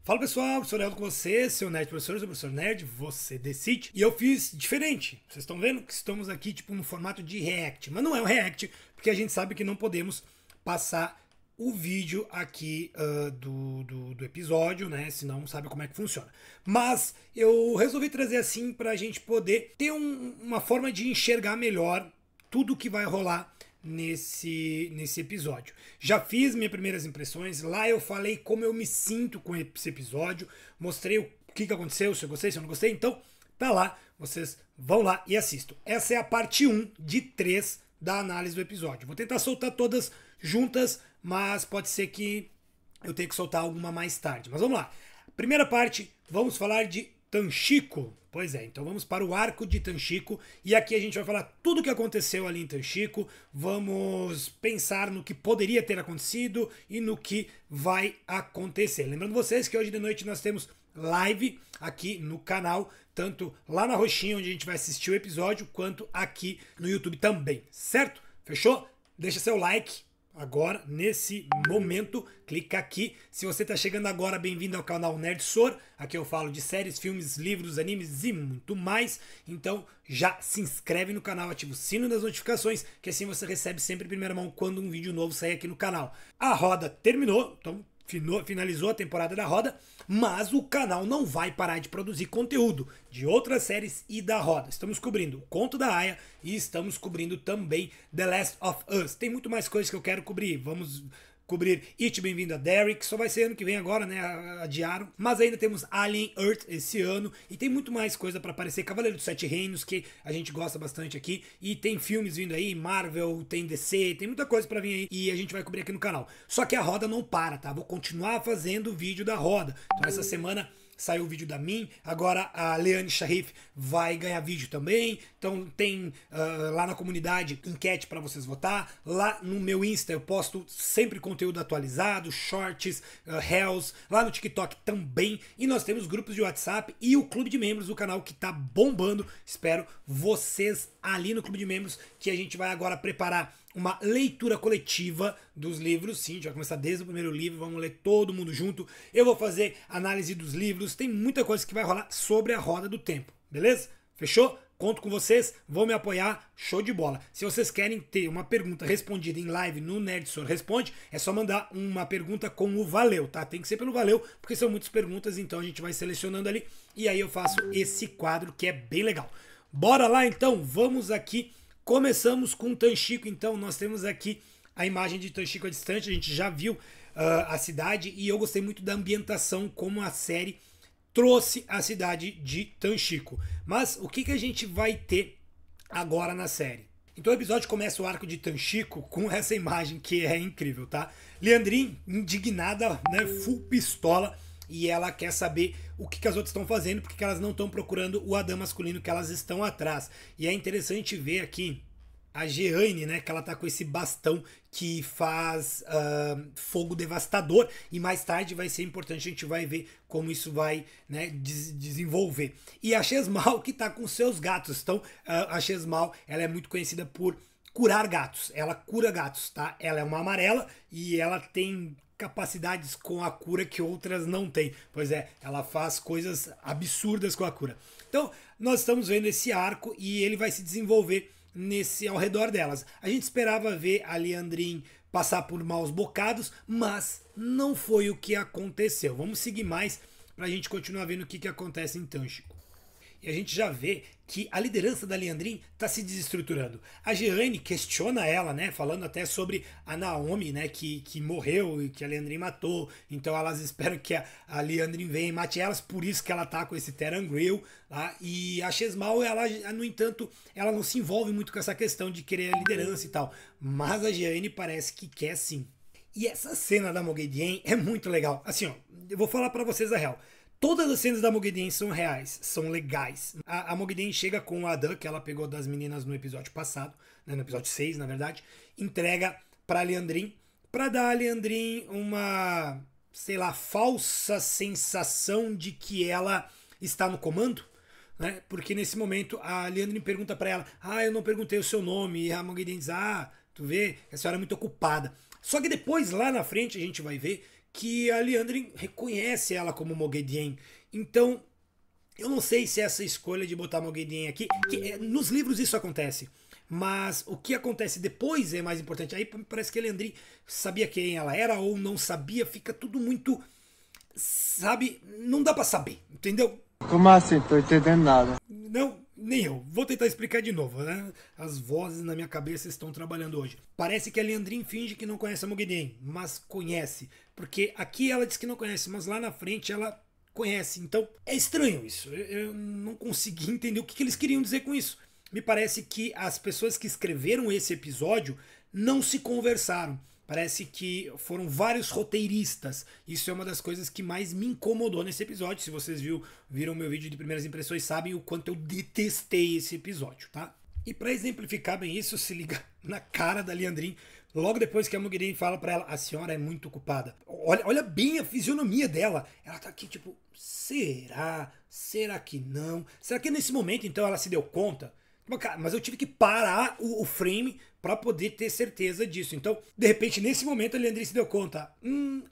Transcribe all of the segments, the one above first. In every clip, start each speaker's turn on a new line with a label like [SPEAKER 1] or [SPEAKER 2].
[SPEAKER 1] Fala pessoal, professor Leandro com você, seu nerd professor, seu professor nerd, você decide. E eu fiz diferente. Vocês estão vendo que estamos aqui tipo no formato de react, mas não é um react, porque a gente sabe que não podemos passar o vídeo aqui do episódio, né? Senão sabe como é que funciona. Mas eu resolvi trazer assim pra gente poder ter uma forma de enxergar melhor tudo que vai rolar nesse episódio. Já fiz minhas primeiras impressões, lá eu falei como eu me sinto com esse episódio, mostrei o que aconteceu, se eu gostei, se eu não gostei, então tá lá, vocês vão lá e assistam. Essa é a parte 1 de 3 da análise do episódio. Vou tentar soltar todas juntas, mas pode ser que eu tenha que soltar alguma mais tarde. Mas vamos lá. Primeira parte, vamos falar de Tanchico. Pois é, então vamos para o arco de Tanchico e aqui a gente vai falar tudo o que aconteceu ali em Tanchico, vamos pensar no que poderia ter acontecido e no que vai acontecer. Lembrando vocês que hoje de noite nós temos live aqui no canal, tanto lá na roxinha onde a gente vai assistir o episódio, quanto aqui no YouTube também, certo? Fechou? Deixa seu like agora, nesse momento, clica aqui. Se você está chegando agora, bem-vindo ao canal NerdSor. Aqui eu falo de séries, filmes, livros, animes e muito mais. Então já se inscreve no canal, ativa o sino das notificações, que assim você recebe sempre em primeira mão quando um vídeo novo sair aqui no canal. A roda terminou, então finalizou a temporada da roda, mas o canal não vai parar de produzir conteúdo de outras séries e da roda. Estamos cobrindo o Conto da Aia e estamos cobrindo também The Last of Us. Tem muito mais coisas que eu quero cobrir. Vamos cobrir It, Bem-vindo a Derek, só vai ser ano que vem agora, né, adiaram, mas ainda temos Alien Earth esse ano, e tem muito mais coisa para aparecer, Cavaleiro dos Sete Reinos, que a gente gosta bastante aqui, e tem filmes vindo aí, Marvel, tem DC, tem muita coisa para vir aí, e a gente vai cobrir aqui no canal. Só que a roda não para, tá? Vou continuar fazendo vídeo da roda, então essa semana saiu o vídeo da Min, agora a Leane Sharif vai ganhar vídeo também, então tem lá na comunidade enquete para vocês votar, lá no meu Insta eu posto sempre conteúdo atualizado, shorts, reels, lá no TikTok também, e nós temos grupos de WhatsApp e o clube de membros do canal que tá bombando, espero vocês ali no clube de membros, que a gente vai agora preparar uma leitura coletiva dos livros. Sim, a gente vai começar desde o primeiro livro, vamos ler todo mundo junto. Eu vou fazer análise dos livros, tem muita coisa que vai rolar sobre a roda do tempo, beleza? Fechou? Conto com vocês, vão me apoiar, show de bola. Se vocês querem ter uma pergunta respondida em live no NerdSor Responde, é só mandar uma pergunta com o valeu, tá? Tem que ser pelo valeu, porque são muitas perguntas, então a gente vai selecionando ali e aí eu faço esse quadro que é bem legal. Bora lá então, vamos aqui. Começamos com Tanchico, então nós temos aqui a imagem de Tanchico à distante, a gente já viu a cidade e eu gostei muito da ambientação como a série trouxe a cidade de Tanchico. Mas o que a gente vai ter agora na série? Então o episódio começa o arco de Tanchico com essa imagem que é incrível, tá? Liandrin, indignada, né, full pistola, e ela quer saber o que as outras estão fazendo, porque elas não estão procurando o Adam masculino que elas estão atrás. E é interessante ver aqui a Jeanne, né, que ela tá com esse bastão que faz fogo devastador, e mais tarde vai ser importante, a gente vai ver como isso vai, né, desenvolver. E a Chesmal que tá com seus gatos, então a Chesmal, ela é muito conhecida por curar gatos, ela cura gatos, tá? Ela é uma amarela e ela tem capacidades com a cura que outras não têm. Pois é, ela faz coisas absurdas com a cura. Então, nós estamos vendo esse arco e ele vai se desenvolver ao redor delas. A gente esperava ver a Liandrin passar por maus bocados, mas não foi o que aconteceu. Vamos seguir mais pra gente continuar vendo o que acontece em Tanchico. E a gente já vê que a liderança da Liandrin está se desestruturando. A Jeanne questiona ela, né, falando até sobre a Naomi, né, que morreu e que a Liandrin matou. Então elas esperam que a Liandrin venha e mate elas, por isso que ela tá com esse Terangrill, tá? E a Chesmal, ela, no entanto, ela não se envolve muito com essa questão de querer a liderança e tal. Mas a Jeanne parece que quer sim. E essa cena da Moghedien é muito legal. Assim, ó, eu vou falar para vocês a real. Todas as cenas da Moghedien são reais, são legais. A Moghedien chega com o Adam, que ela pegou das meninas no episódio passado, né, no episódio 6, na verdade, entrega pra Liandrin, pra dar a Liandrin uma, sei lá, falsa sensação de que ela está no comando, né? Porque nesse momento a Liandrin pergunta pra ela: eu não perguntei o seu nome, e a Moghedien diz: tu vê, a senhora é muito ocupada. Só que depois, lá na frente, a gente vai ver que a Liandrin reconhece ela como Moghedien. Então, eu não sei se essa escolha de botar Moghedien aqui, nos livros isso acontece, mas o que acontece depois é mais importante. Aí parece que a Liandrin sabia quem ela era ou não sabia, fica tudo muito, sabe, não dá pra saber, entendeu?
[SPEAKER 2] Como assim? Tô entendendo nada.
[SPEAKER 1] Não, nem eu. Vou tentar explicar de novo, né? As vozes na minha cabeça estão trabalhando hoje. Parece que a Liandrin finge que não conhece a Moghedien, mas conhece. Porque aqui ela diz que não conhece, mas lá na frente ela conhece. Então, é estranho isso. Eu não consegui entender o que eles queriam dizer com isso. Me parece que as pessoas que escreveram esse episódio não se conversaram. Parece que foram vários roteiristas. Isso é uma das coisas que mais me incomodou nesse episódio. Se vocês viram meu vídeo de primeiras impressões, sabem o quanto eu detestei esse episódio, tá? E para exemplificar bem isso, se liga na cara da Liandrin. Logo depois que a Moghedien fala para ela, a senhora é muito culpada. Olha bem a fisionomia dela. Ela tá aqui tipo, será? Será que não? Será que nesse momento então ela se deu conta? Mas eu tive que parar o frame para poder ter certeza disso. Então, de repente, nesse momento, a Liandrin se deu conta.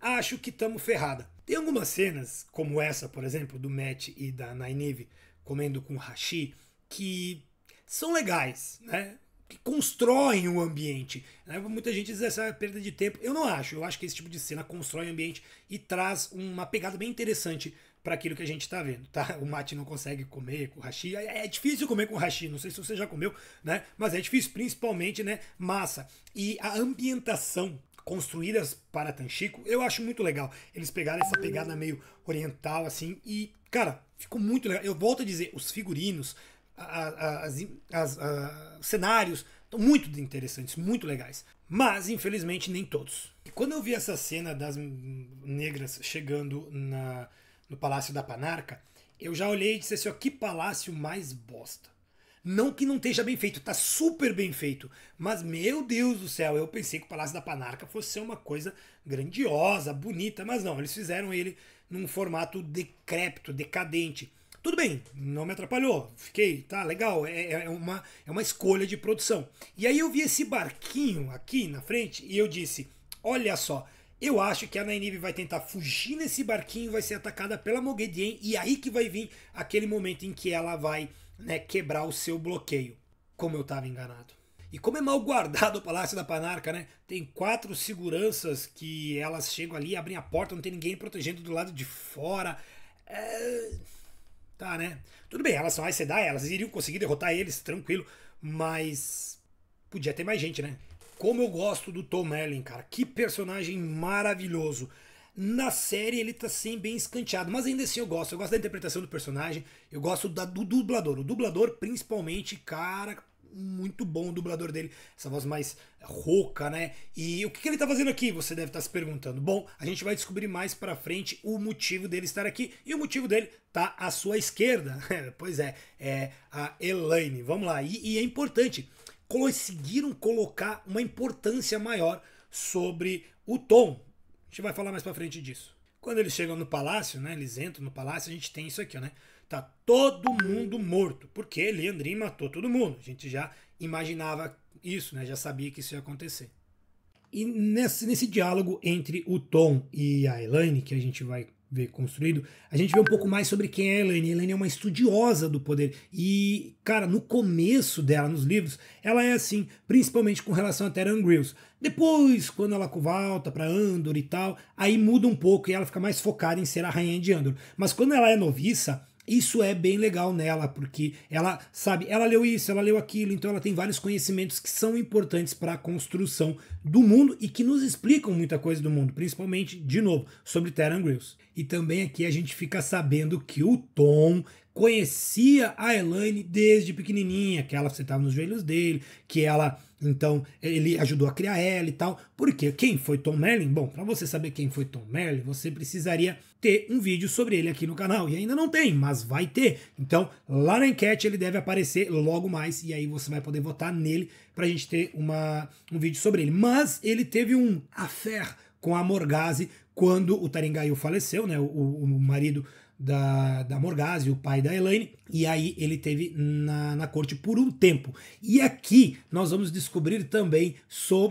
[SPEAKER 1] Acho que estamos ferrada. Tem algumas cenas, como essa, por exemplo, do Matt e da Nynaeve comendo com Hashi, que são legais, né? Que constroem o ambiente. Né? Muita gente diz essa perda de tempo. Eu não acho. Eu acho que esse tipo de cena constrói o ambiente e traz uma pegada bem interessante para aquilo que a gente tá vendo, tá? O Matt não consegue comer com hashi. É difícil comer com hashi, não sei se você já comeu, né? Mas é difícil, principalmente, né? Massa. E a ambientação construídas para Tanchico, eu acho muito legal. Eles pegaram essa pegada meio oriental, assim, e, cara, ficou muito legal. Eu volto a dizer, os figurinos, os cenários estão muito interessantes, muito legais. Mas, infelizmente, nem todos. E quando eu vi essa cena das negras chegando no Palácio da Panarca, eu já olhei e disse assim, ó, que palácio mais bosta. Não que não esteja bem feito, tá super bem feito. Mas, meu Deus do céu, eu pensei que o Palácio da Panarca fosse ser uma coisa grandiosa, bonita, mas não, eles fizeram ele num formato decrépito, decadente. Tudo bem, não me atrapalhou, fiquei, tá, legal, é uma escolha de produção. E aí eu vi esse barquinho aqui na frente e eu disse, olha só, eu acho que a Nynaeve vai tentar fugir nesse barquinho e vai ser atacada pela Moghedien e aí que vai vir aquele momento em que ela vai, né, quebrar o seu bloqueio. Como eu estava enganado. E como é mal guardado o Palácio da Panarca, né? Tem 4 seguranças que elas chegam ali, abrem a porta, não tem ninguém protegendo do lado de fora. Tá, né? Tudo bem, elas são Aes Sedai, elas iriam conseguir derrotar eles, tranquilo. Mas podia ter mais gente, né? Como eu gosto do Tom Merlin, cara. Que personagem maravilhoso. Na série ele tá sempre bem escanteado, mas ainda assim eu gosto. Eu gosto da interpretação do personagem, eu gosto do dublador. O dublador, principalmente, cara, muito bom o dublador dele. Essa voz mais rouca, né? E o que ele tá fazendo aqui, você deve estar se perguntando. Bom, a gente vai descobrir mais pra frente o motivo dele estar aqui. E o motivo dele tá à sua esquerda. Pois é a Elaine. Vamos lá. E é importante. Conseguiram colocar uma importância maior sobre o Tom. A gente vai falar mais pra frente disso. Quando eles chegam no palácio, né? Eles entram no palácio, a gente tem isso aqui, ó, né? Tá todo mundo morto, porque Liandrin matou todo mundo. A gente já imaginava isso, né? Já sabia que isso ia acontecer. E nesse diálogo entre o Tom e a Elaine, que a gente vai ver construído, a gente vê um pouco mais sobre quem é a Elaine. A Elaine é uma estudiosa do poder. E, cara, no começo dela, nos livros, ela é assim, principalmente com relação a Terangrius. Depois, quando ela volta pra Andor e tal, aí muda um pouco e ela fica mais focada em ser a rainha de Andor. Mas quando ela é noviça, isso é bem legal nela, porque ela sabe, ela leu isso, ela leu aquilo, então ela tem vários conhecimentos que são importantes para a construção do mundo e que nos explicam muita coisa do mundo, principalmente, de novo, sobre Terangrius. E também aqui a gente fica sabendo que o Tom conhecia a Elaine desde pequenininha, que ela sentava nos joelhos dele, que ela, então, ele ajudou a criar ela e tal. Porque quem foi Tom Merlin? Bom, para você saber quem foi Tom Merlin, você precisaria ter um vídeo sobre ele aqui no canal. E ainda não tem, mas vai ter. Então, lá na enquete ele deve aparecer logo mais, e aí você vai poder votar nele pra gente ter um vídeo sobre ele. Mas ele teve um affair com a Morgase quando o Taringail faleceu, né? O marido da Morgase, o pai da Elaine, e aí ele teve na corte por um tempo. E aqui nós vamos descobrir também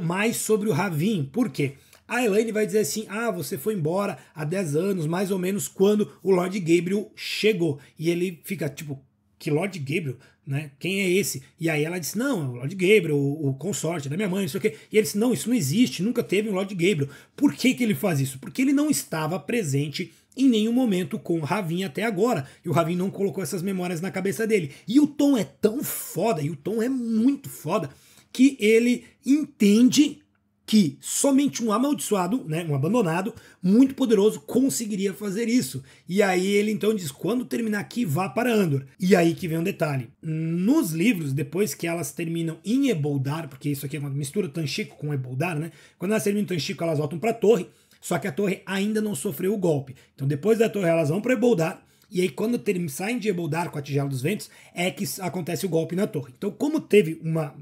[SPEAKER 1] mais sobre o Rahvin. Por quê? A Elaine vai dizer assim, você foi embora há 10 anos, mais ou menos, quando o Lord Gabriel chegou. E ele fica tipo, que Lord Gabriel? Né? Quem é esse? E aí ela disse, não, é o Lord Gabriel, o consorte da minha mãe, não sei o quê. E ele disse, não, isso não existe, nunca teve um Lord Gabriel. Por que ele faz isso? Porque ele não estava presente em nenhum momento com o Ravin até agora. E o Ravin não colocou essas memórias na cabeça dele. E o Tom é tão foda, e o Tom é muito foda, que ele entende que somente um amaldiçoado, né, um abandonado, muito poderoso, conseguiria fazer isso. E aí ele então diz, quando terminar aqui, vá para Andor. E aí que vem um detalhe. Nos livros, depois que elas terminam em Eboldar, porque isso aqui é uma mistura Tanchico com Eboldar, né? Quando elas terminam em Tanchico, elas voltam para a torre, só que a torre ainda não sofreu o golpe. Então depois da torre elas vão para Eboldar, e aí quando saem de Eboldar com a Tigela dos Ventos, é que acontece o golpe na torre. Então como teve uma,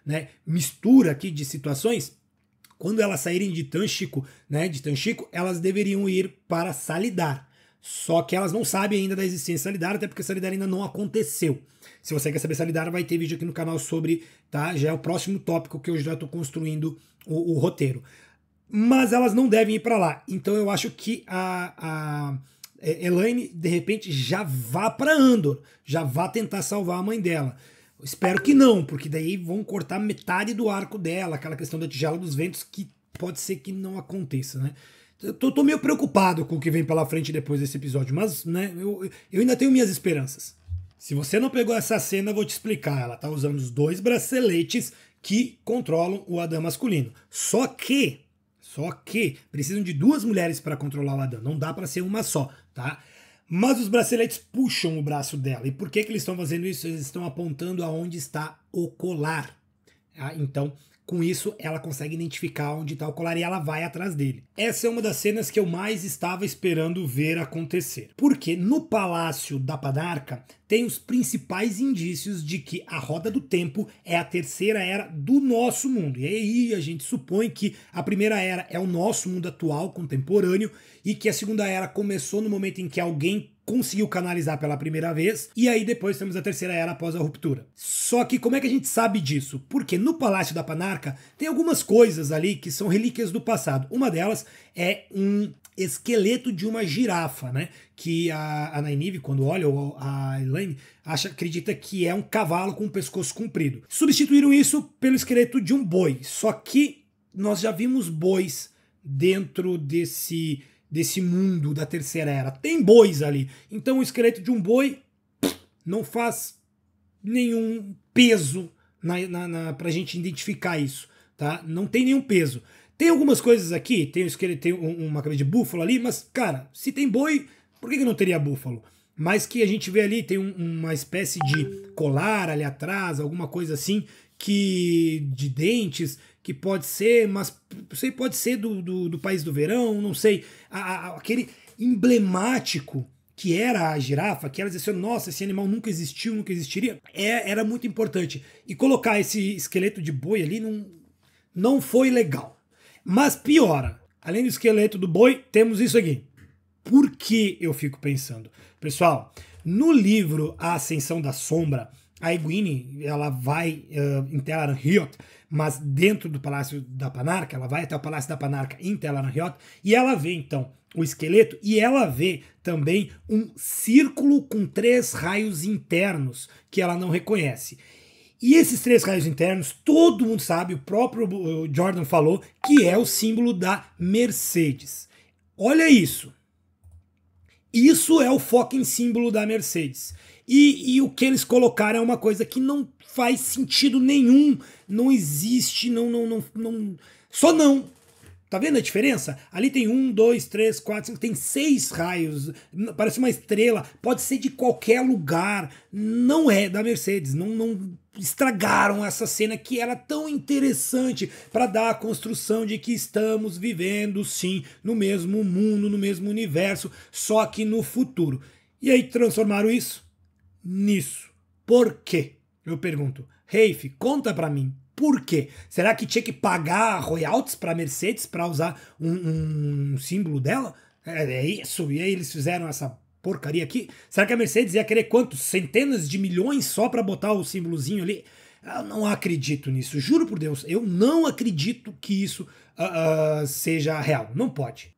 [SPEAKER 1] né, mistura aqui de situações, quando elas saírem de Tanchico, né, elas deveriam ir para Salidar. Só que elas não sabem ainda da existência de Salidar, até porque Salidar ainda não aconteceu. Se você quer saber Salidar, vai ter vídeo aqui no canal sobre, tá? Já é o próximo tópico que eu já estou construindo o roteiro. Mas elas não devem ir para lá. Então eu acho que a Elaine, de repente, já vá para Andor, já vá tentar salvar a mãe dela. Espero que não, porque daí vão cortar metade do arco dela, aquela questão da Tigela dos Ventos, que pode ser que não aconteça, né? Eu tô meio preocupado com o que vem pela frente depois desse episódio, mas né, eu ainda tenho minhas esperanças. Se você não pegou essa cena, eu vou te explicar. Ela tá usando os 2 braceletes que controlam o Adam masculino. Só que precisam de 2 mulheres para controlar o Adam, não dá para ser uma só, tá? Mas os braceletes puxam o braço dela. E por que eles estão fazendo isso? Eles estão apontando aonde está o colar. Então, com isso, ela consegue identificar onde está o colar e ela vai atrás dele. Essa é uma das cenas que eu mais estava esperando ver acontecer. Porque no Palácio da Panarca tem os principais indícios de que a Roda do Tempo é a terceira era do nosso mundo. E aí a gente supõe que a primeira era é o nosso mundo atual, contemporâneo, e que a segunda era começou no momento em que alguém conseguiu canalizar pela primeira vez, e aí depois temos a terceira era após a ruptura. Só que como é que a gente sabe disso? Porque no Palácio da Panarca tem algumas coisas ali que são relíquias do passado. Uma delas é um esqueleto de uma girafa, né? Que a Nynaeve, quando olha, a Elaine, acredita que é um cavalo com um pescoço comprido. Substituíram isso pelo esqueleto de um boi, só que nós já vimos bois dentro desse mundo da terceira era. Tem bois ali. Então o esqueleto de um boi não faz nenhum peso pra gente identificar isso, tá? Não tem nenhum peso. Tem algumas coisas aqui, tem o esqueleto, tem uma cabeça de búfalo ali, mas, cara, se tem boi, por que não teria búfalo? Mas que a gente vê ali, tem uma espécie de colar ali atrás, alguma coisa assim, que de dentes, que pode ser, mas sei, pode ser do País do Verão, não sei. Aquele emblemático que era a girafa, que ela dizia assim, nossa, esse animal nunca existiu, nunca existiria, era muito importante. E colocar esse esqueleto de boi ali não foi legal. Mas piora. Além do esqueleto do boi, temos isso aqui. Por que eu fico pensando? Pessoal, no livro A Ascensão da Sombra, a Egwene, ela vai em Tel'aran'rhiod, mas dentro do Palácio da Panarca, ela vai até o Palácio da Panarca em Tel'aran'rhiod, e ela vê então o esqueleto, e ela vê também um círculo com 3 raios internos que ela não reconhece. E esses 3 raios internos, todo mundo sabe, o próprio Jordan falou, que é o símbolo da Mercedes. Olha isso. Isso é o fucking símbolo da Mercedes. E o que eles colocaram é uma coisa que não faz sentido nenhum. Não existe, só não. Tá vendo a diferença? Ali tem 1, 2, 3, 4, 5, tem 6 raios. Parece uma estrela. Pode ser de qualquer lugar. Não é da Mercedes. Não estragaram essa cena que era tão interessante para dar a construção de que estamos vivendo, sim, no mesmo mundo, no mesmo universo, só que no futuro. E aí transformaram isso nisso. Por quê? Eu pergunto. Rafe, conta pra mim. Por quê? Será que tinha que pagar royalties pra Mercedes pra usar um símbolo dela? É isso. E aí eles fizeram essa porcaria aqui. Será que a Mercedes ia querer quantos? Centenas de milhões só pra botar o símbolozinho ali? Eu não acredito nisso, juro por Deus, eu não acredito que isso seja real, não pode.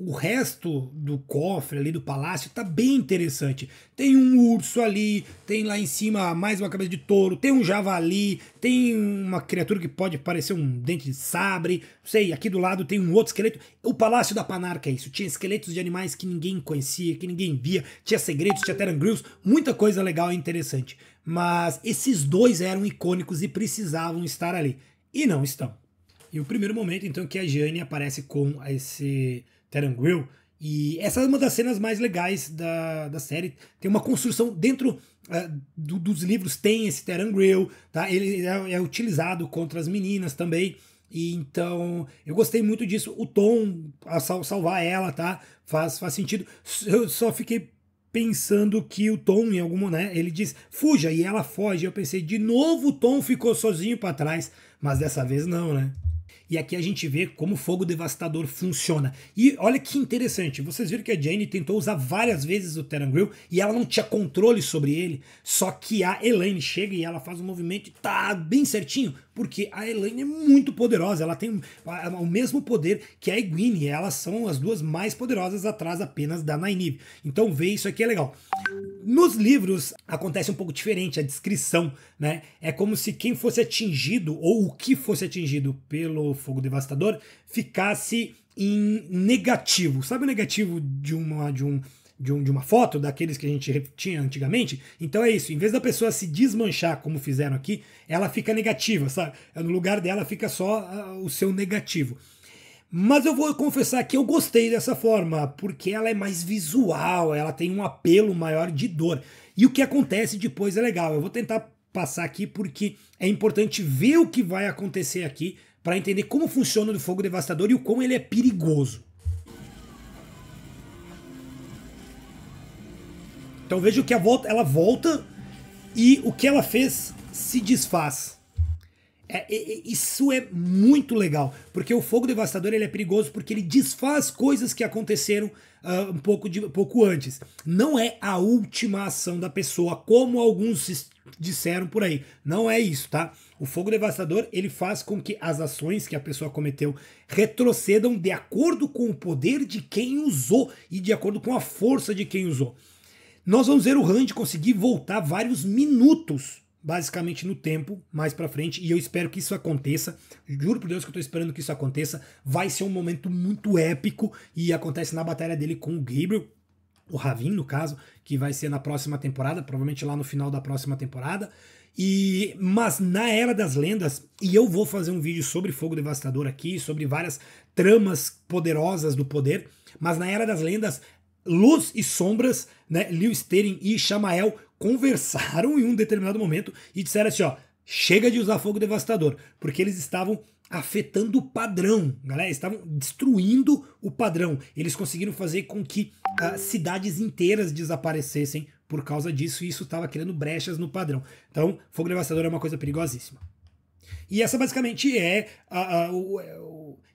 [SPEAKER 1] O resto do cofre ali do palácio tá bem interessante. Tem um urso ali, tem lá em cima mais uma cabeça de touro, tem um javali, tem uma criatura que pode parecer um dente de sabre, não sei, aqui do lado tem um outro esqueleto. O Palácio da Panarca é isso, tinha esqueletos de animais que ninguém conhecia, que ninguém via, tinha segredos, tinha terangrills, muita coisa legal e interessante. Mas esses dois eram icônicos e precisavam estar ali. E não estão. E o primeiro momento, então, que a Jane aparece com esse terangrill, e essa é uma das cenas mais legais da série. Tem uma construção dentro dos livros, tem esse terangrill, tá? Ele é utilizado contra as meninas também. E então eu gostei muito disso. O Tom a salvar ela, tá? Faz sentido. Eu só fiquei pensando que o Tom, em algum momento, né, ele diz fuja, e ela foge. Eu pensei, de novo o Tom ficou sozinho para trás, mas dessa vez não, né? E aqui a gente vê como o fogo devastador funciona. E olha que interessante, vocês viram que a Jane tentou usar várias vezes o terangrill e ela não tinha controle sobre ele, só que a Elaine chega e ela faz um movimento e tá bem certinho, porque a Elaine é muito poderosa, ela tem o mesmo poder que a Egwene, e elas são as duas mais poderosas atrás apenas da Nynaeve. Então ver isso aqui é legal. Nos livros acontece um pouco diferente a descrição, né? É como se quem fosse atingido, ou o que fosse atingido pelo fogo devastador, ficasse em negativo. Sabe o negativo de uma foto, daqueles que a gente tinha antigamente? Então é isso, em vez da pessoa se desmanchar, como fizeram aqui, ela fica negativa, sabe? No lugar dela fica só o seu negativo. Mas eu vou confessar que eu gostei dessa forma, porque ela é mais visual, ela tem um apelo maior de dor. E o que acontece depois é legal. Eu vou tentar passar aqui porque é importante ver o que vai acontecer aqui para entender como funciona o fogo devastador e o quão ele é perigoso. Então veja que ela volta e o que ela fez se desfaz. Isso é muito legal, porque o fogo devastador ele é perigoso porque ele desfaz coisas que aconteceram um pouco antes. Não é a última ação da pessoa, como alguns disseram por aí. Não é isso, tá? O fogo devastador ele faz com que as ações que a pessoa cometeu retrocedam de acordo com o poder de quem usou e de acordo com a força de quem usou. Nós vamos ver o Rand conseguir voltar vários minutos basicamente no tempo, mais pra frente, e eu espero que isso aconteça, juro por Deus que eu tô esperando que isso aconteça, vai ser um momento muito épico, e acontece na batalha dele com o Gabriel, o Ravin no caso, que vai ser na próxima temporada, provavelmente lá no final da próxima temporada, mas na Era das Lendas, e eu vou fazer um vídeo sobre Fogo Devastador aqui, sobre várias tramas poderosas do poder, mas na Era das Lendas, Luz e Sombras, né, Lewis Therin e Samael conversaram em um determinado momento e disseram assim, ó, chega de usar fogo devastador, porque eles estavam afetando o padrão, galera, estavam destruindo o padrão. Eles conseguiram fazer com que cidades inteiras desaparecessem por causa disso, e isso estava criando brechas no padrão. Então, fogo devastador é uma coisa perigosíssima. E essa basicamente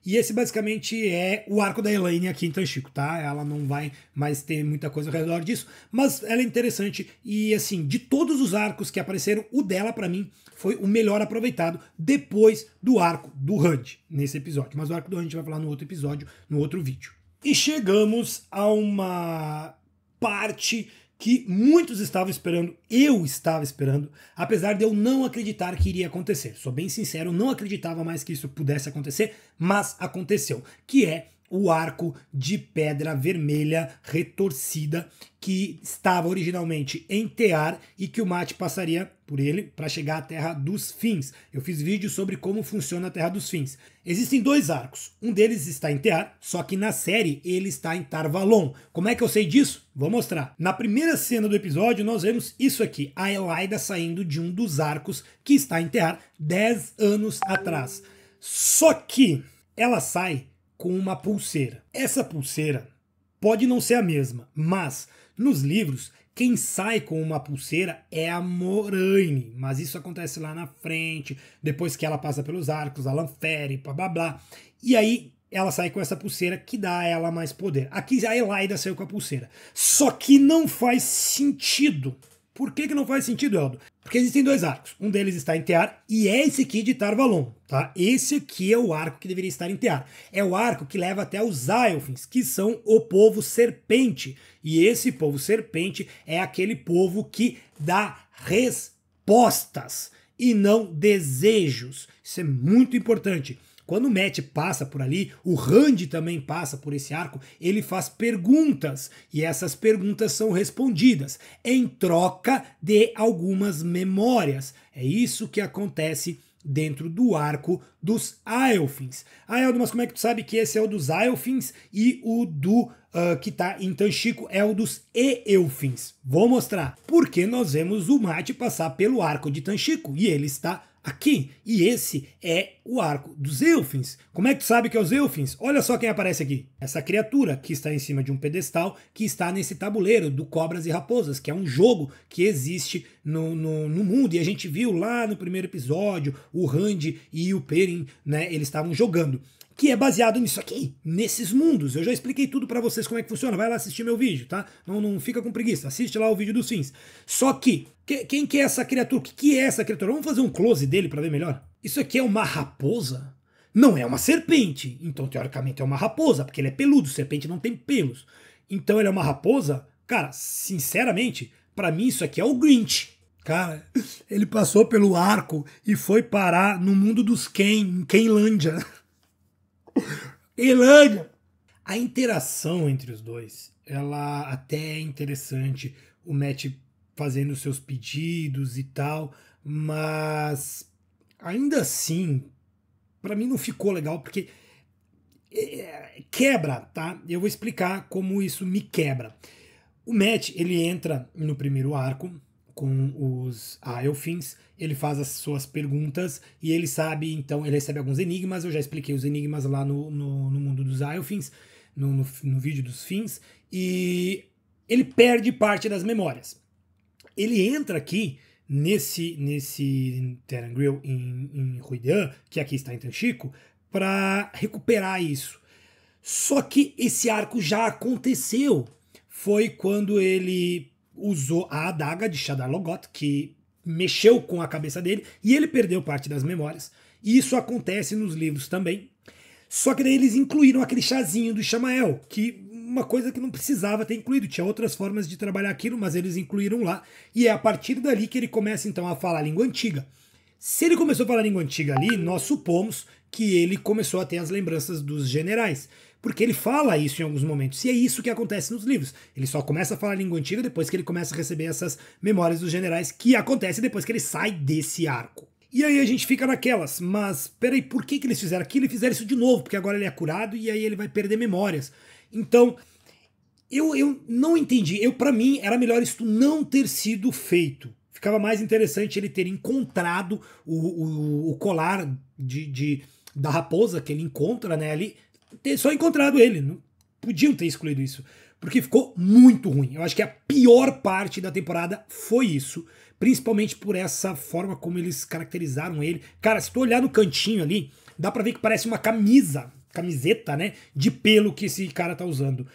[SPEAKER 1] esse basicamente é o arco da Elaine aqui em Tanchico, tá? Ela não vai mais ter muita coisa ao redor disso, mas ela é interessante e, assim, de todos os arcos que apareceram, o dela, pra mim, foi o melhor aproveitado depois do arco do Rand, nesse episódio. Mas o arco do Rand a gente vai falar no outro episódio, no outro vídeo. E chegamos a uma parte que muitos estavam esperando, eu estava esperando, apesar de eu não acreditar que iria acontecer. Sou bem sincero, não acreditava mais que isso pudesse acontecer, mas aconteceu, que é o arco de Pedra Vermelha retorcida, que estava originalmente em Tear e que o Mate passaria por ele para chegar à Terra dos Fins. Eu fiz vídeo sobre como funciona a Terra dos Fins. Existem dois arcos, um deles está em Tear, só que na série ele está em Tar Valon. Como é que eu sei disso? Vou mostrar. Na primeira cena do episódio nós vemos isso aqui, a Elaida saindo de um dos arcos que está em Tear 10 anos atrás. Só que ela sai com uma pulseira. Essa pulseira pode não ser a mesma, mas nos livros quem sai com uma pulseira é a Moraine, mas isso acontece lá na frente, depois que ela passa pelos arcos, a Lanfere, blá blá blá, e aí ela sai com essa pulseira que dá a ela mais poder. Aqui a Elaida saiu com a pulseira, só que não faz sentido, Por que não faz sentido, Eldo? Porque existem dois arcos. Um deles está em Tear e é esse aqui de Tar Valon, tá? Esse aqui é o arco que deveria estar em Tear. É o arco que leva até os Aelfins, que são o povo serpente. E esse povo serpente é aquele povo que dá respostas e não desejos. Isso é muito importante. Quando o Matt passa por ali, o Randy também passa por esse arco, ele faz perguntas e essas perguntas são respondidas em troca de algumas memórias. É isso que acontece dentro do arco dos Aelfins. Ah, Eldo, mas como é que tu sabe que esse é o dos Aelfins e o do que tá em Tanchico é o dos Eelfins? Vou mostrar. Porque nós vemos o Matt passar pelo arco de Tanchico e ele está aqui. E esse é o arco dos Eelfins. Como é que tu sabe que é os Eelfins? Olha só quem aparece aqui. Essa criatura que está em cima de um pedestal, que está nesse tabuleiro do Cobras e Raposas, que é um jogo que existe no mundo. E a gente viu lá no primeiro episódio, o Randy e o Perrin, né, eles estavam jogando. Que é baseado nisso aqui, nesses mundos. Eu já expliquei tudo pra vocês como é que funciona. Vai lá assistir meu vídeo, tá? Não fica com preguiça. Assiste lá o vídeo dos fins. Só que, quem que é essa criatura? O que é essa criatura? Vamos fazer um close dele pra ver melhor? Isso aqui é uma raposa? Não é uma serpente. Então, teoricamente, é uma raposa, porque ele é peludo. Serpente não tem pelos. Então, ele é uma raposa? Cara, sinceramente, pra mim isso aqui é o Grinch. Cara, ele passou pelo arco e foi parar no mundo dos Ken, em Kenlândia. Elândia! A interação entre os dois, ela até é interessante, o Matt fazendo seus pedidos e tal, mas ainda assim, pra mim não ficou legal, porque quebra, tá? Eu vou explicar como isso me quebra. O Matt, ele entra no primeiro arco com os Aelfins, ele faz as suas perguntas e ele sabe, então, ele recebe alguns enigmas. Eu já expliquei os enigmas lá no mundo dos Aelfins, no vídeo dos fins, e ele perde parte das memórias. Ele entra aqui nesse Terangriel em Ruidan, que aqui está em Tanchico, para recuperar isso. Só que esse arco já aconteceu. Foi quando ele usou a adaga de Shadar Logoth, que mexeu com a cabeça dele, e ele perdeu parte das memórias. E isso acontece nos livros também. Só que daí eles incluíram aquele chazinho do Ishamael, que uma coisa que não precisava ter incluído. Tinha outras formas de trabalhar aquilo, mas eles incluíram lá. E é a partir dali que ele começa então a falar a língua antiga. Se ele começou a falar a língua antiga ali, nós supomos que ele começou a ter as lembranças dos generais. Porque ele fala isso em alguns momentos. E é isso que acontece nos livros. Ele só começa a falar a língua antiga depois que ele começa a receber essas memórias dos generais, que acontece depois que ele sai desse arco. E aí a gente fica naquelas, mas peraí, por que eles fizeram aquilo e fizeram isso de novo? Porque agora ele é curado e aí ele vai perder memórias. Então, eu não entendi. Para mim, era melhor isso não ter sido feito. Ficava mais interessante ele ter encontrado o colar da raposa que ele encontra, né, ali. Ter só encontrado ele. Não podiam ter excluído isso. Porque ficou muito ruim. Eu acho que a pior parte da temporada foi isso. Principalmente por essa forma como eles caracterizaram ele. Cara, se tu olhar no cantinho ali, dá pra ver que parece uma camiseta, né, de pelo que esse cara tá usando.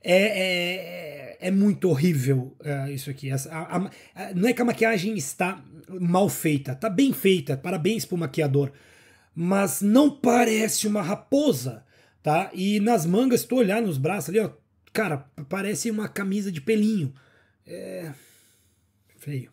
[SPEAKER 1] É muito horrível isso aqui. Não é que a maquiagem está mal feita. Tá bem feita. Parabéns pro maquiador. Mas não parece uma raposa. Tá? E nas mangas, se tu olhar nos braços ali, ó, cara, parece uma camisa de pelinho. É feio.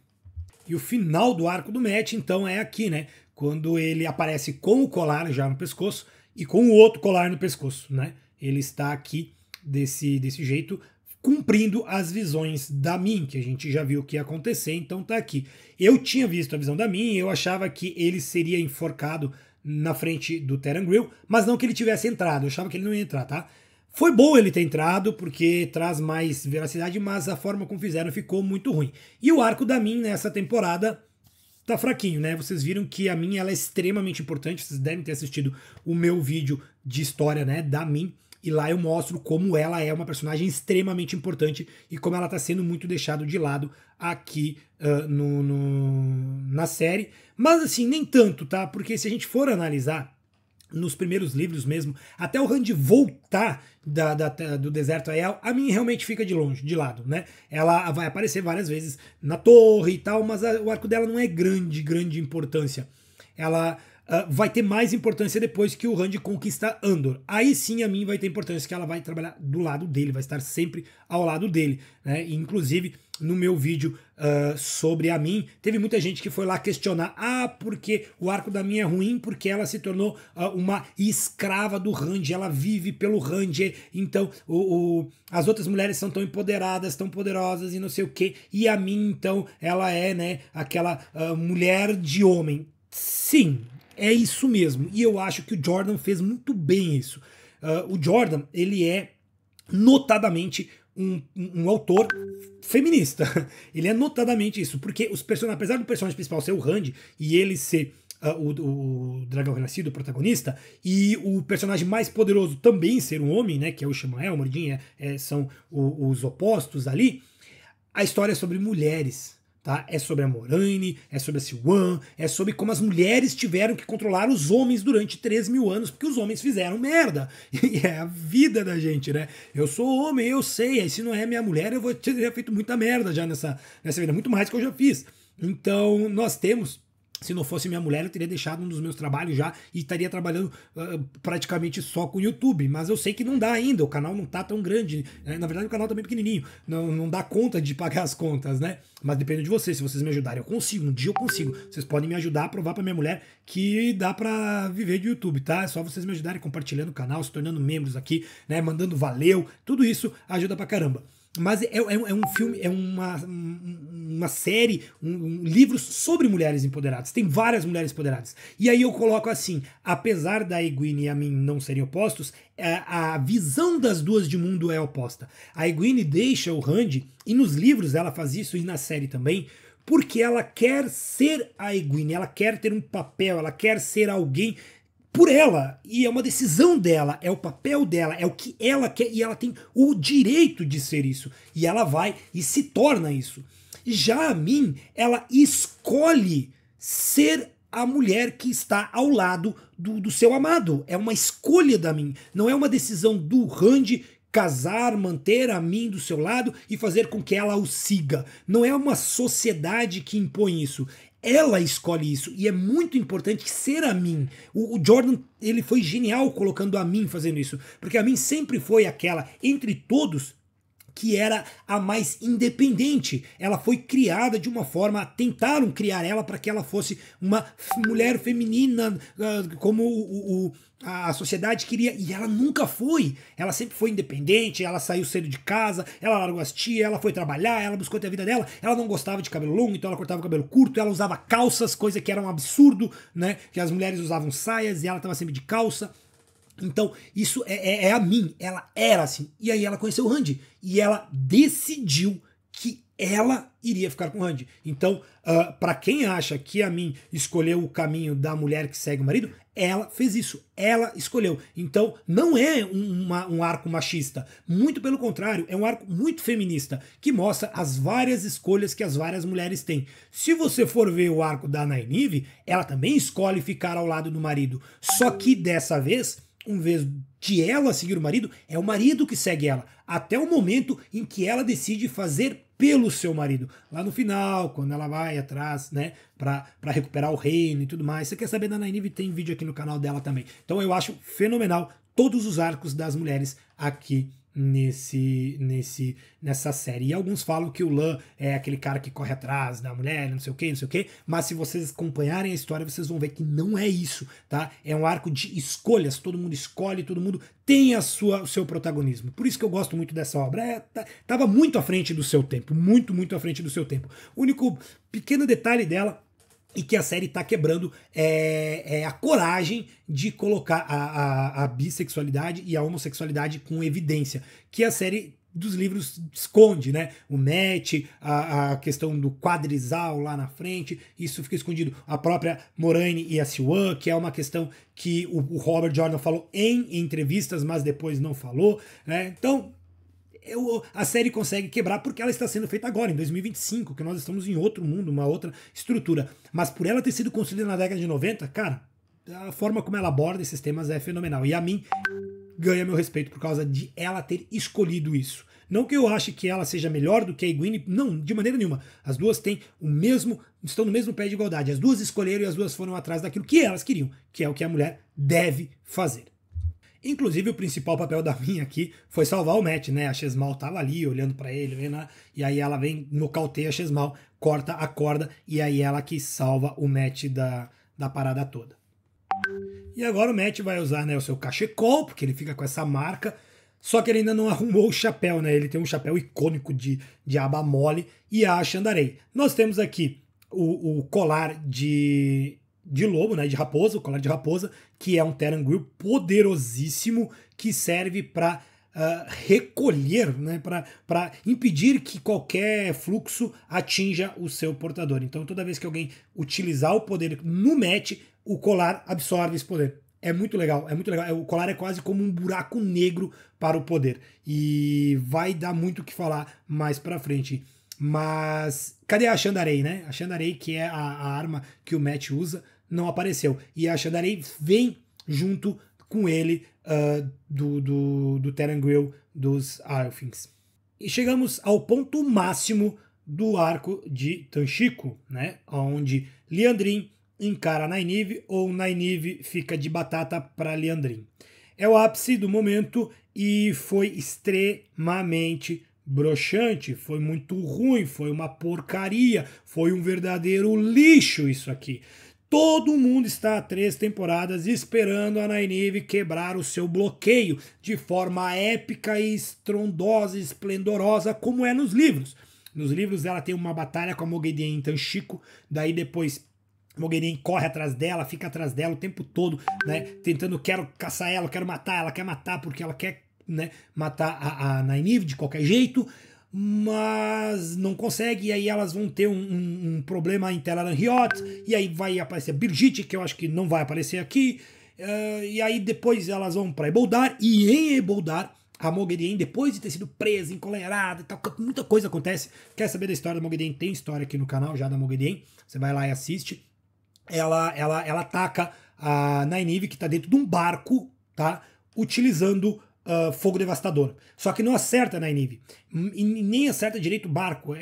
[SPEAKER 1] E o final do arco do Matt, então, é aqui, né? Quando ele aparece com o colar já no pescoço e com o outro colar no pescoço, né? Ele está aqui desse jeito, cumprindo as visões da Min, que a gente já viu o que ia acontecer, então tá aqui. Eu tinha visto a visão da Min, eu achava que ele seria enforcado na frente do Terangriel, mas não que ele tivesse entrado, eu achava que ele não ia entrar, tá? Foi bom ele ter entrado, porque traz mais veracidade, mas a forma como fizeram ficou muito ruim. E o arco da Min nessa temporada tá fraquinho, né? Vocês viram que a Min ela é extremamente importante, vocês devem ter assistido o meu vídeo de história, né, da Min, e lá eu mostro como ela é uma personagem extremamente importante e como ela tá sendo muito deixada de lado aqui na série. Mas assim, nem tanto, tá? Porque se a gente for analisar nos primeiros livros mesmo, até o Randy voltar do deserto Aiel, a mim realmente fica de longe, de lado, né? Ela vai aparecer várias vezes na torre e tal, mas o arco dela não é grande importância. Ela vai ter mais importância depois que o Randy conquista Andor. Aí sim a mim vai ter importância, que ela vai trabalhar do lado dele, vai estar sempre ao lado dele, né? E, inclusive, no meu vídeo sobre a Min, teve muita gente que foi lá questionar, porque o arco da Min é ruim, porque ela se tornou uma escrava do Randy, ela vive pelo Randy, então as outras mulheres são tão empoderadas, tão poderosas e não sei o que, e a Min, então, ela é, né, aquela mulher de homem. Sim, é isso mesmo, e eu acho que o Jordan fez muito bem isso. O Jordan, ele é notadamente um autor feminista. Ele é notadamente isso, porque os personagens, apesar do personagem principal ser o Randy e ele ser o Dragão Renascido, o protagonista, e o personagem mais poderoso também ser um homem, né, que é o Ishamael, o Mordin, são os opostos ali, a história é sobre mulheres. Tá? É sobre a Moraine, é sobre a Siuan, é sobre como as mulheres tiveram que controlar os homens durante 3.000 anos, porque os homens fizeram merda. E é a vida da gente, né? Eu sou homem, eu sei, aí se não é minha mulher, eu vou ter feito muita merda já nessa vida, muito mais que eu já fiz. Então, nós temos. Se não fosse minha mulher, eu teria deixado um dos meus trabalhos já e estaria trabalhando praticamente só com o YouTube. Mas eu sei que não dá ainda, o canal não tá tão grande. Na verdade, o canal tá bem pequenininho. Não dá conta de pagar as contas, né? Mas depende de vocês. Se vocês me ajudarem, eu consigo. Um dia eu consigo. Vocês podem me ajudar a provar pra minha mulher que dá pra viver de YouTube, tá? É só vocês me ajudarem compartilhando o canal, se tornando membros aqui, né? Mandando valeu. Tudo isso ajuda pra caramba. Mas é um filme, é uma série, um livro sobre mulheres empoderadas. Tem várias mulheres empoderadas. E aí eu coloco assim, apesar da Egwene e a Min não serem opostos, a visão das duas de mundo é oposta. A Egwene deixa o Randy, e nos livros ela faz isso, e na série também, porque ela quer ser a Egwene, ela quer ter um papel, ela quer ser alguém por ela, e é uma decisão dela, é o papel dela, é o que ela quer, e ela tem o direito de ser isso, e ela vai e se torna isso. Já a Min, ela escolhe ser a mulher que está ao lado do seu amado, é uma escolha da Min, não é uma decisão do Randy casar, manter a Min do seu lado e fazer com que ela o siga, não é uma sociedade que impõe isso. Ela escolhe isso, e é muito importante ser a Min. O Jordan, ele foi genial colocando a Min fazendo isso, porque a Min sempre foi aquela, entre todos, que era a mais independente. Ela foi criada de uma forma, tentaram criar ela para que ela fosse uma mulher feminina, como a sociedade queria, e ela nunca foi. Ela sempre foi independente, ela saiu cedo de casa, ela largou as tias, ela foi trabalhar, ela buscou ter a vida dela, ela não gostava de cabelo longo, então ela cortava o cabelo curto, ela usava calças, coisa que era um absurdo, né? Que as mulheres usavam saias e ela estava sempre de calça. Então, isso é a Min, ela era assim. E aí ela conheceu o Randy, e ela decidiu que ela iria ficar com o Randy. Então, para quem acha que a Min escolheu o caminho da mulher que segue o marido, ela fez isso, ela escolheu. Então, não é um arco machista, muito pelo contrário, é um arco muito feminista, que mostra as várias escolhas que as várias mulheres têm. Se você for ver o arco da Nynaeve, ela também escolhe ficar ao lado do marido, só que dessa vez, em vez de ela seguir o marido, é o marido que segue ela, até o momento em que ela decide fazer pelo seu marido. Lá no final, quando ela vai atrás, né, pra recuperar o reino e tudo mais. Você quer saber da Nynaeve? Tem vídeo aqui no canal dela também. Então eu acho fenomenal todos os arcos das mulheres aqui nessa série. E alguns falam que o Lan é aquele cara que corre atrás da mulher, não sei o que, mas se vocês acompanharem a história, vocês vão ver que não é isso, tá? É um arco de escolhas, todo mundo escolhe, todo mundo tem o seu protagonismo. Por isso que eu gosto muito dessa obra. Tava muito à frente do seu tempo, muito à frente do seu tempo. O único pequeno detalhe dela e que a série tá quebrando é a coragem de colocar a bissexualidade e a homossexualidade com evidência, que a série dos livros esconde, né? O match, a questão do quadrisal lá na frente, isso fica escondido. A própria Moraine e a Siuan, que é uma questão que o Robert Jordan falou em entrevistas, mas depois não falou, né? Então, a série consegue quebrar porque ela está sendo feita agora, em 2025, que nós estamos em outro mundo, uma outra estrutura. Mas por ela ter sido construída na década de 90, cara, a forma como ela aborda esses temas é fenomenal. E a mim ganha meu respeito por causa de ela ter escolhido isso. Não que eu ache que ela seja melhor do que a Egwene, não, de maneira nenhuma. As duas têm o mesmo, estão no mesmo pé de igualdade. As duas escolheram e as duas foram atrás daquilo que elas queriam, que é o que a mulher deve fazer. Inclusive, o principal papel da minha aqui foi salvar o Matt, né? A Chesmal tava ali olhando pra ele, vendo, e aí ela vem, nocauteia a Chesmal, corta a corda, e aí ela que salva o Matt da parada toda. E agora o Matt vai usar, né, o seu cachecol, porque ele fica com essa marca, só que ele ainda não arrumou o chapéu, né? Ele tem um chapéu icônico de aba mole e a Shandarei. Nós temos aqui o colar de lobo, né, de raposa, o colar de raposa, que é um Terangrill poderosíssimo que serve para recolher, né, para impedir que qualquer fluxo atinja o seu portador. Então toda vez que alguém utilizar o poder no match, o colar absorve esse poder. É muito legal, é muito legal. O colar é quase como um buraco negro para o poder. E vai dar muito o que falar mais pra frente. Mas cadê a Shandarei, né? A Shandarei, que é a arma que o Matt usa, não apareceu. E a Shandarei vem junto com ele do Terangrill dos Arfings. E chegamos ao ponto máximo do arco de Tanchico, né? Onde Liandrin encara Nynaeve ou Nynaeve fica de batata para Liandrin. É o ápice do momento e foi extremamente broxante, foi muito ruim, foi uma porcaria, foi um verdadeiro lixo isso aqui. Todo mundo está há 3 temporadas esperando a Nynaeve quebrar o seu bloqueio de forma épica e estrondosa e esplendorosa como é nos livros. Nos livros ela tem uma batalha com a Moghedien em Tanchico, daí depois Moghedien corre atrás dela, fica atrás dela o tempo todo, né, tentando, quero caçar ela, quero matar, ela quer matar porque ela quer, né, matar a Nynaeve de qualquer jeito, mas não consegue, e aí elas vão ter um problema em Teleran Hiot, e aí vai aparecer Birgitte, que eu acho que não vai aparecer aqui, e aí depois elas vão para Eboldar, e em Eboldar a Moghedien, depois de ter sido presa, encolerada e tal, muita coisa acontece. Quer saber da história da Moghedien? Tem história aqui no canal já da Moghedien, você vai lá e assiste. Ela ataca a Nynaeve, que está dentro de um barco, tá? Utilizando fogo devastador. Só que não acerta a Nynaeve. E nem acerta direito o barco.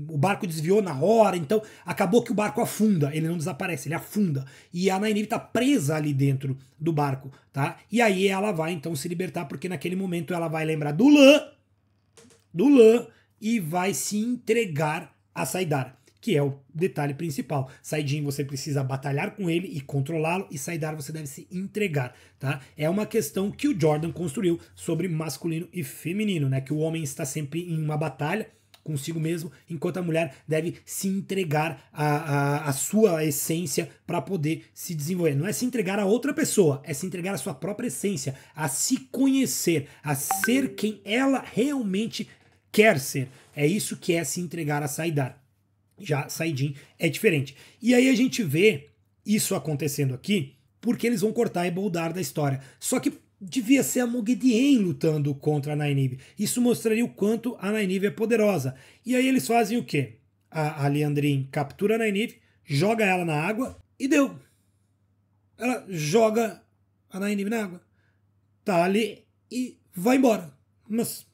[SPEAKER 1] O barco desviou na hora, então acabou que o barco afunda. Ele não desaparece, ele afunda. E a Nynaeve está presa ali dentro do barco, tá? E aí ela vai então se libertar, porque naquele momento ela vai lembrar do Lan e vai se entregar a Saidar, que é o detalhe principal. Saidin você precisa batalhar com ele e controlá-lo, e Saidar você deve se entregar, tá? É uma questão que o Jordan construiu sobre masculino e feminino, né? Que o homem está sempre em uma batalha consigo mesmo, enquanto a mulher deve se entregar a sua essência para poder se desenvolver. Não é se entregar a outra pessoa, é se entregar a sua própria essência, a se conhecer, a ser quem ela realmente quer ser. É isso que é se entregar a Saidar. Já Saidin é diferente. E aí a gente vê isso acontecendo aqui porque eles vão cortar Eboldar da história. Só que devia ser a Moghedien lutando contra a Nynaeve. Isso mostraria o quanto a Nynaeve é poderosa. E aí eles fazem o quê? A Liandrin captura a Nynaeve, joga ela na água e deu. Ela joga a Nynaeve na água, tá ali e vai embora. Mas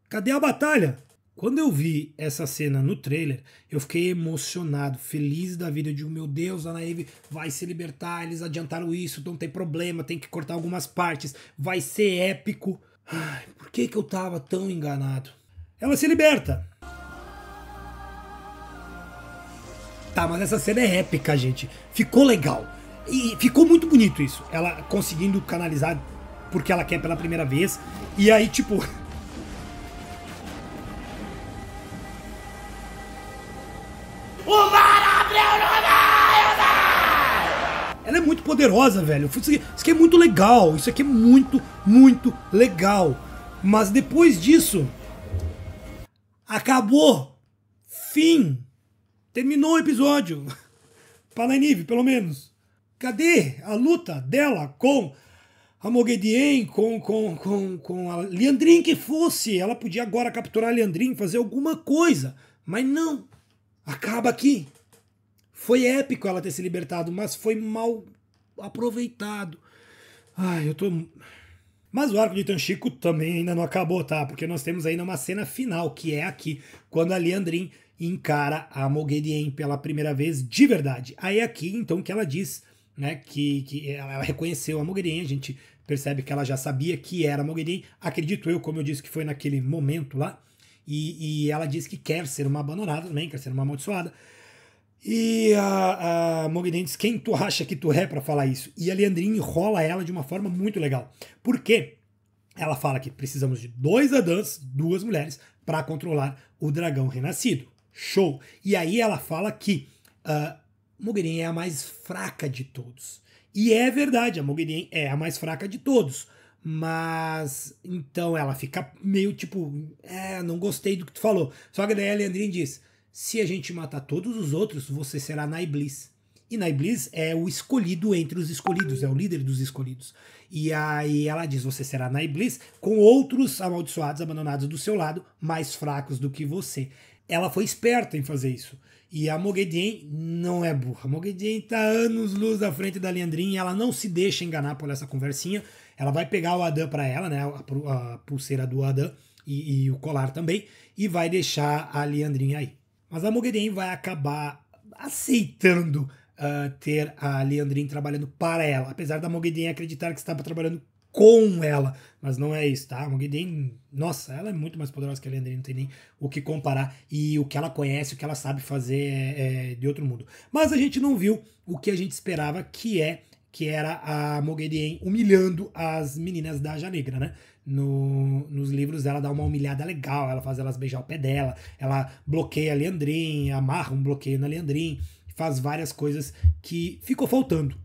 [SPEAKER 1] cadê a batalha? Quando eu vi essa cena no trailer, eu fiquei emocionado, feliz da vida. Eu digo, meu Deus, a Nynaeve vai se libertar, eles adiantaram isso, não tem problema, tem que cortar algumas partes, vai ser épico. Ai, por que eu tava tão enganado? Ela se liberta. Tá, mas essa cena é épica, gente. Ficou legal. E ficou muito bonito isso. Ela conseguindo canalizar porque ela quer pela primeira vez. E aí, tipo... Ela é muito poderosa, velho. Isso aqui é muito legal. Isso aqui é muito, muito legal. Mas depois disso... acabou. Fim. Terminou o episódio. Pra Nynaeve, pelo menos. Cadê a luta dela com a Moghedien, com a Liandrin que fosse? Ela podia agora capturar a Liandrin, fazer alguma coisa. Mas não. Acaba aqui. Foi épico ela ter se libertado, mas foi mal aproveitado. Ai, eu tô... Mas o arco de Tanchico também ainda não acabou, tá? Porque nós temos ainda uma cena final, que é aqui, quando a Liandrin encara a Moghedien pela primeira vez de verdade. Aí é aqui, então, que ela diz, né, que ela reconheceu a Moghedien, a gente percebe que ela já sabia que era a Moghedien, acredito eu, como eu disse, que foi naquele momento lá, e ela diz que quer ser uma abandonada também, quer ser uma amaldiçoada. E a Moghedien diz, quem tu acha que tu é pra falar isso? E a Liandrin enrola ela de uma forma muito legal. Por quê? Ela fala que precisamos de 2 Adãs, 2 mulheres, para controlar o dragão renascido. Show! E aí ela fala que Moghedien é a mais fraca de todos. E é verdade, a Moghedien é a mais fraca de todos. Mas então ela fica meio tipo, não gostei do que tu falou. Só que daí a Liandrin diz, se a gente matar todos os outros, você será Naiblis. E Naiblis é o escolhido entre os escolhidos, é o líder dos escolhidos. E aí ela diz, você será Naiblis com outros amaldiçoados abandonados do seu lado, mais fracos do que você. Ela foi esperta em fazer isso. E a Moghedien não é burra. A Moghedien tá anos-luz à frente da Liandrin e ela não se deixa enganar por essa conversinha. Ela vai pegar o Adã para ela, né, a pulseira do Adã e o colar também, e vai deixar a Liandrin aí. Mas a Moghedien vai acabar aceitando ter a Liandrin trabalhando para ela, apesar da Moghedien acreditar que estava trabalhando com ela, mas não é isso, tá? A Moghedien, nossa, ela é muito mais poderosa que a Liandrin, não tem nem o que comparar, e o que ela conhece, o que ela sabe fazer é de outro mundo. Mas a gente não viu o que a gente esperava, que era a Moghedien humilhando as meninas da Aja Negra, né? Nos livros ela dá uma humilhada legal, ela faz elas beijar o pé dela, ela bloqueia a Liandrin, amarra um bloqueio na Liandrin, faz várias coisas que ficou faltando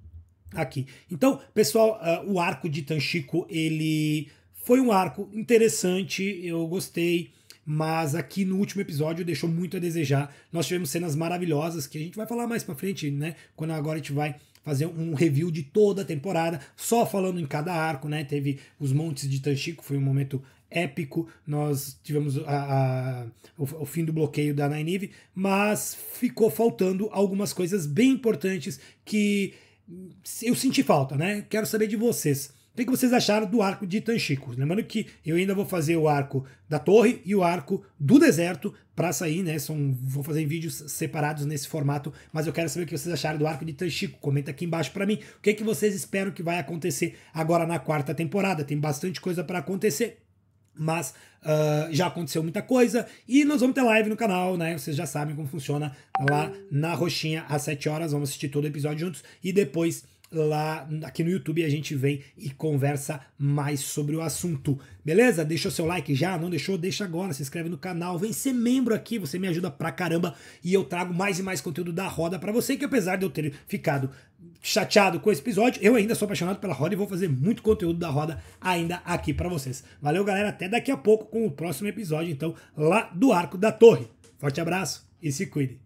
[SPEAKER 1] aqui. Então, pessoal, o arco de Tanchico, ele foi um arco interessante, eu gostei, mas aqui no último episódio deixou muito a desejar. Nós tivemos cenas maravilhosas, que a gente vai falar mais pra frente, né? Quando agora a gente vai fazer um review de toda a temporada, só falando em cada arco, né? Teve os Montes de Tanchico, foi um momento épico, nós tivemos o fim do bloqueio da Nynaeve, mas ficou faltando algumas coisas bem importantes que eu senti falta, né? Quero saber de vocês. O que vocês acharam do arco de Tanchico? Lembrando que eu ainda vou fazer o arco da torre e o arco do deserto para sair, né? Vou fazer em vídeos separados nesse formato, mas eu quero saber o que vocês acharam do arco de Tanchico. Comenta aqui embaixo para mim. O que vocês esperam que vai acontecer agora na 4ª temporada? Tem bastante coisa para acontecer, mas já aconteceu muita coisa e nós vamos ter live no canal, né? Vocês já sabem como funciona lá na roxinha às 7 horas. Vamos assistir todo o episódio juntos e depois lá aqui no YouTube a gente vem e conversa mais sobre o assunto, beleza? Deixa o seu like já, não deixou? Deixa agora, se inscreve no canal, vem ser membro aqui, você me ajuda pra caramba e eu trago mais e mais conteúdo da roda pra você, que apesar de eu ter ficado chateado com esse episódio, eu ainda sou apaixonado pela roda e vou fazer muito conteúdo da roda ainda aqui pra vocês. Valeu, galera, até daqui a pouco com o próximo episódio, então, lá do Arco da Torre. Forte abraço e se cuide.